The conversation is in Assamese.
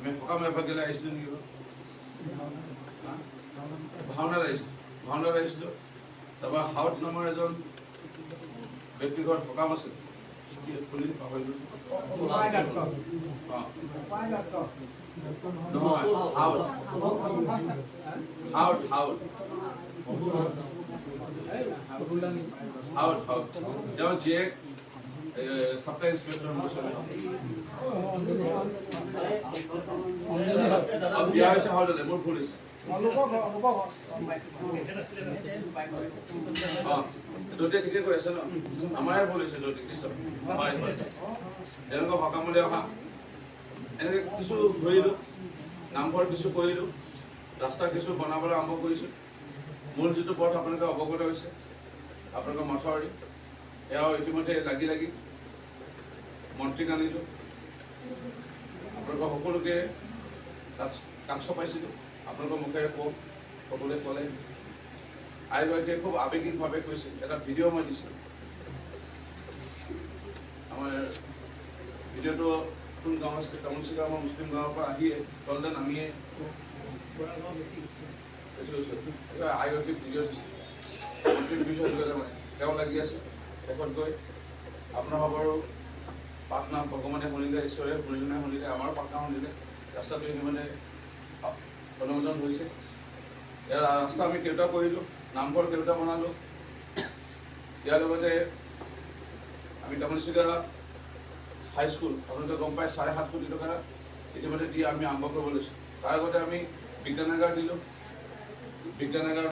আমি সকাম এভাগিলে আহিছিলোঁ নেকি ভাওনাত আহিছিলোঁ তাৰপৰা হাউত নামৰ এজন ব্যক্তিৰ ঘৰত সকাম আছিল শুনি পাহৰিলোঁ নহয় হাউত তেওঁৰ জীয়েক সাপ্তাহ ইন্সপেক্টৰ বিয়া হৈছে হাউদলে মোৰ ভুল হৈছে দুটি ঠিকে কৈ আছে ন আমাৰে ভুল হৈছে দুটি কৃষ্ণ হয় হয় তেওঁলোকক সকামলৈ অহা এনেকৈ কিছু ঘূৰিলোঁ নামঘৰ কিছু কৰিলোঁ ৰাস্তা কিছু বনাবলৈ আৰম্ভ কৰিছোঁ মূল যিটো পথ আপোনালোকে অৱগত হৈছে আপোনালোকৰ মথাউৰি এয়াও ইতিমধ্যে লাগি মন্ত্ৰীক আনিলোঁ আপোনালোকৰ সকলোকে কাষ পাইছিলোঁ আপোনালোকৰ মুখেৰে কওক সকলোৱে ক'লে আইগৰাকীয়ে খুব আৱেগিকভাৱে কৈছিল এটা ভিডিঅ' মই দিছিলোঁ আমাৰ ভিডিঅ'টো কোন গাঁও আছিলে তামোলচিকা আমাৰ মুছলিম গাঁৱৰ পৰা আহিয়ে তলতে নামিয়ে আইগৰাকীক ভিডিঅ' দিছিল মন্ত্ৰীৰ বিষয়ে তেওঁ লাগি আছে শেষত গৈ আপোনাৰ খবৰো প্ৰাৰ্থনা ভগৱানে শুনিলে ঈশ্বৰে শুনিলে আমাৰো প্ৰাৰ্থনা শুনিলে ৰাস্তাটো ইতিমধ্যে অনুমোদন হৈছে ইয়াৰ ৰাস্তা আমি কেইটা কৰিলোঁ নামঘৰ কেইটা বনালোঁ ইয়াৰ লগতে আমি তামোলচিকা হাইস্কুল আপোনালোকে গম পাই 7.5 কোটি টকা ইতিমধ্যে দি আমি আৰম্ভ কৰিব লৈছোঁ তাৰ আগতে আমি বিজ্ঞানাগাৰ দিলোঁ বিজ্ঞানাগাৰ